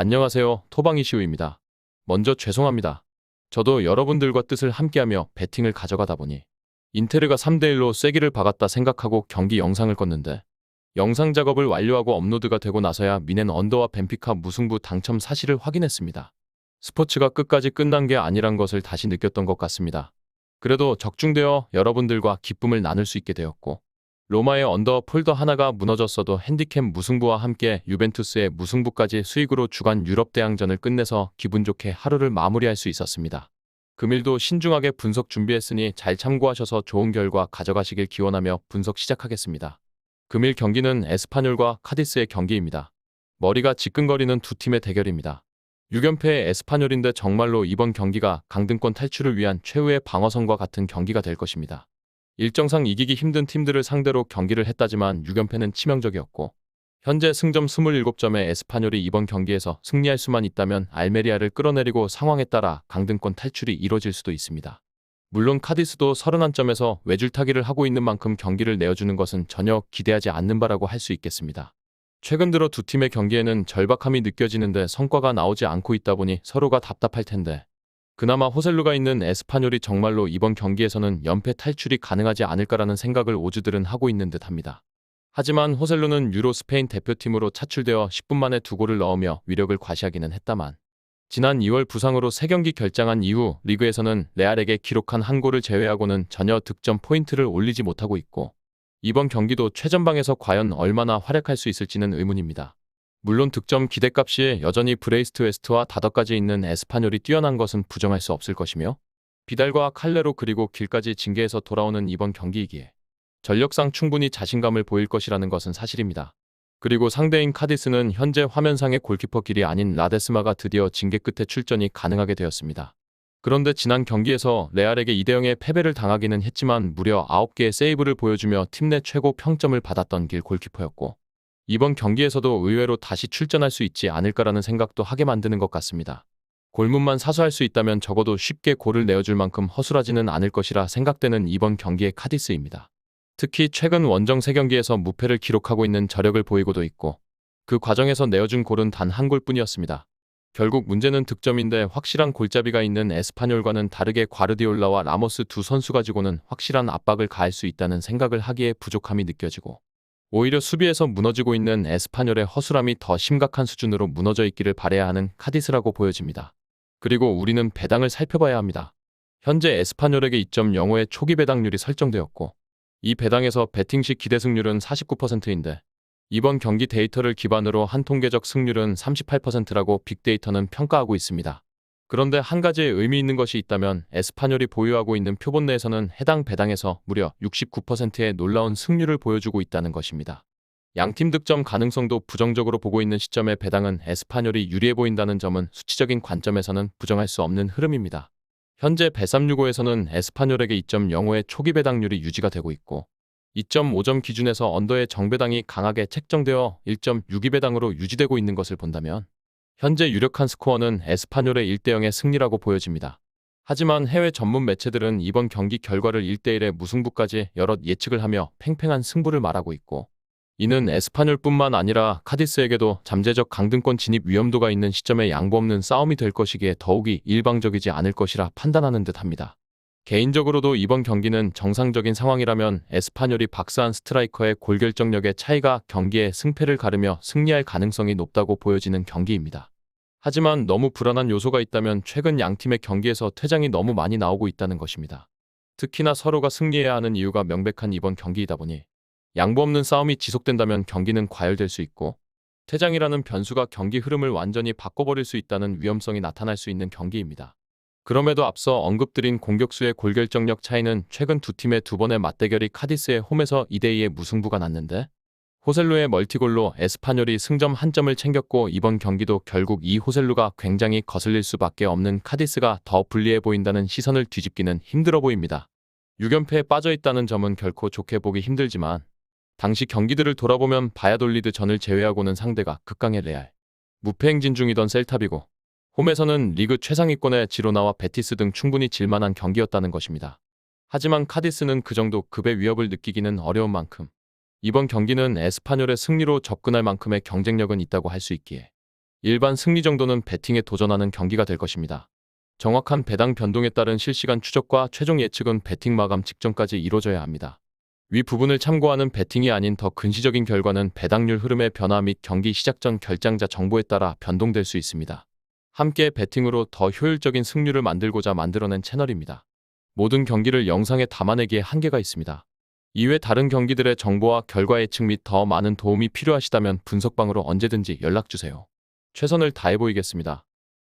안녕하세요. 토방이시우입니다. 먼저 죄송합니다. 저도 여러분들과 뜻을 함께하며 배팅을 가져가다 보니 인테르가 3대1로 쐐기를 박았다 생각하고 경기 영상을 껐는데 영상 작업을 완료하고 업로드가 되고 나서야 미넨 언더와 벤피카 무승부 당첨 사실을 확인했습니다. 스포츠가 끝까지 끝난 게 아니란 것을 다시 느꼈던 것 같습니다. 그래도 적중되어 여러분들과 기쁨을 나눌 수 있게 되었고 로마의 언더 폴더 하나가 무너졌어도 핸디캡 무승부와 함께 유벤투스의 무승부까지 수익으로 주간 유럽 대항전을 끝내서 기분 좋게 하루를 마무리할 수 있었습니다. 금일도 신중하게 분석 준비했으니 잘 참고하셔서 좋은 결과 가져가시길 기원하며 분석 시작하겠습니다. 금일 경기는 에스파뇰과 카디스의 경기입니다. 머리가 지끈거리는 두 팀의 대결입니다. 6연패의 에스파뇰인데 정말로 이번 경기가 강등권 탈출을 위한 최후의 방어선과 같은 경기가 될 것입니다. 일정상 이기기 힘든 팀들을 상대로 경기를 했다지만 6연패는 치명적이었고 현재 승점 27점의 에스파뇰이 이번 경기에서 승리할 수만 있다면 알메리아를 끌어내리고 상황에 따라 강등권 탈출이 이뤄질 수도 있습니다. 물론 카디스도 31점에서 외줄타기를 하고 있는 만큼 경기를 내어주는 것은 전혀 기대하지 않는 바라고 할 수 있겠습니다. 최근 들어 두 팀의 경기에는 절박함이 느껴지는데 성과가 나오지 않고 있다 보니 서로가 답답할 텐데 그나마 호셀루가 있는 에스파뇰이 정말로 이번 경기에서는 연패 탈출이 가능하지 않을까라는 생각을 오즈들은 하고 있는 듯합니다. 하지만 호셀루는 유로 스페인 대표팀으로 차출되어 10분 만에 2골을 넣으며 위력을 과시하기는 했다만 지난 2월 부상으로 3경기 결장한 이후 리그에서는 레알에게 기록한 한 골을 제외하고는 전혀 득점 포인트를 올리지 못하고 있고 이번 경기도 최전방에서 과연 얼마나 활약할 수 있을지는 의문입니다. 물론 득점 기대값이 여전히 브레이스트 웨스트와 다더까지 있는 에스파뇰이 뛰어난 것은 부정할 수 없을 것이며 비달과 칼레로 그리고 길까지 징계해서 돌아오는 이번 경기이기에 전력상 충분히 자신감을 보일 것이라는 것은 사실입니다. 그리고 상대인 카디스는 현재 화면상의 골키퍼 길이 아닌 라데스마가 드디어 징계 끝에 출전이 가능하게 되었습니다. 그런데 지난 경기에서 레알에게 2대0의 패배를 당하기는 했지만 무려 9개의 세이브를 보여주며 팀 내 최고 평점을 받았던 길 골키퍼였고 이번 경기에서도 의외로 다시 출전할 수 있지 않을까라는 생각도 하게 만드는 것 같습니다. 골문만 사수할 수 있다면 적어도 쉽게 골을 내어줄 만큼 허술하지는 않을 것이라 생각되는 이번 경기의 카디스입니다. 특히 최근 원정 3경기에서 무패를 기록하고 있는 저력을 보이고도 있고 그 과정에서 내어준 골은 단 한 골뿐이었습니다. 결국 문제는 득점인데 확실한 골잡이가 있는 에스파뇰과는 다르게 과르디올라와 라모스 두 선수 가지고는 확실한 압박을 가할 수 있다는 생각을 하기에 부족함이 느껴지고 오히려 수비에서 무너지고 있는 에스파뇰의 허술함이 더 심각한 수준으로 무너져 있기를 바라야 하는 카디스라고 보여집니다. 그리고 우리는 배당을 살펴봐야 합니다. 현재 에스파뇰에게 2.05의 초기 배당률이 설정되었고 이 배당에서 배팅 시 기대 승률은 49%인데 이번 경기 데이터를 기반으로 한 통계적 승률은 38%라고 빅데이터는 평가하고 있습니다. 그런데 한 가지 의미 있는 것이 있다면 에스파뇰이 보유하고 있는 표본 내에서는 해당 배당에서 무려 69%의 놀라운 승률을 보여주고 있다는 것입니다. 양팀 득점 가능성도 부정적으로 보고 있는 시점의 배당은 에스파뇰이 유리해 보인다는 점은 수치적인 관점에서는 부정할 수 없는 흐름입니다. 현재 배365에서는 에스파뇰에게 2.05의 초기 배당률이 유지가 되고 있고 2.5점 기준에서 언더의 정배당이 강하게 책정되어 1.62배당으로 유지되고 있는 것을 본다면 현재 유력한 스코어는 에스파뇰의 1대0의 승리라고 보여집니다. 하지만 해외 전문 매체들은 이번 경기 결과를 1대1의 무승부까지 여럿 예측을 하며 팽팽한 승부를 말하고 있고 이는 에스파뇰뿐만 아니라 카디스에게도 잠재적 강등권 진입 위험도가 있는 시점에 양보 없는 싸움이 될 것이기에 더욱이 일방적이지 않을 것이라 판단하는 듯합니다. 개인적으로도 이번 경기는 정상적인 상황이라면 에스파뇰이 박스한 스트라이커의 골결정력의 차이가 경기의 승패를 가르며 승리할 가능성이 높다고 보여지는 경기입니다. 하지만 너무 불안한 요소가 있다면 최근 양팀의 경기에서 퇴장이 너무 많이 나오고 있다는 것입니다. 특히나 서로가 승리해야 하는 이유가 명백한 이번 경기이다 보니 양보 없는 싸움이 지속된다면 경기는 과열될 수 있고 퇴장이라는 변수가 경기 흐름을 완전히 바꿔버릴 수 있다는 위험성이 나타날 수 있는 경기입니다. 그럼에도 앞서 언급드린 공격수의 골결정력 차이는 최근 두 팀의 두 번의 맞대결이 카디스의 홈에서 2대2의 무승부가 났는데 호셀루의 멀티골로 에스파뇰이 승점 한 점을 챙겼고 이번 경기도 결국 이 호셀루가 굉장히 거슬릴 수밖에 없는 카디스가 더 불리해 보인다는 시선을 뒤집기는 힘들어 보입니다. 6연패에 빠져있다는 점은 결코 좋게 보기 힘들지만 당시 경기들을 돌아보면 바야돌리드 전을 제외하고는 상대가 극강의 레알, 무패 행진 중이던 셀타비고 홈에서는 리그 최상위권의 지로나와 베티스 등 충분히 질만한 경기였다는 것입니다. 하지만 카디스는 그 정도 급의 위협을 느끼기는 어려운 만큼 이번 경기는 에스파뇰의 승리로 접근할 만큼의 경쟁력은 있다고 할 수 있기에 일반 승리 정도는 배팅에 도전하는 경기가 될 것입니다. 정확한 배당 변동에 따른 실시간 추적과 최종 예측은 배팅 마감 직전까지 이루어져야 합니다. 위 부분을 참고하는 배팅이 아닌 더 근시적인 결과는 배당률 흐름의 변화 및 경기 시작 전 결장자 정보에 따라 변동될 수 있습니다. 함께 배팅으로 더 효율적인 승률을 만들고자 만들어낸 채널입니다. 모든 경기를 영상에 담아내기에 한계가 있습니다. 이외 다른 경기들의 정보와 결과 예측 및 더 많은 도움이 필요하시다면 분석방으로 언제든지 연락주세요. 최선을 다해 보이겠습니다.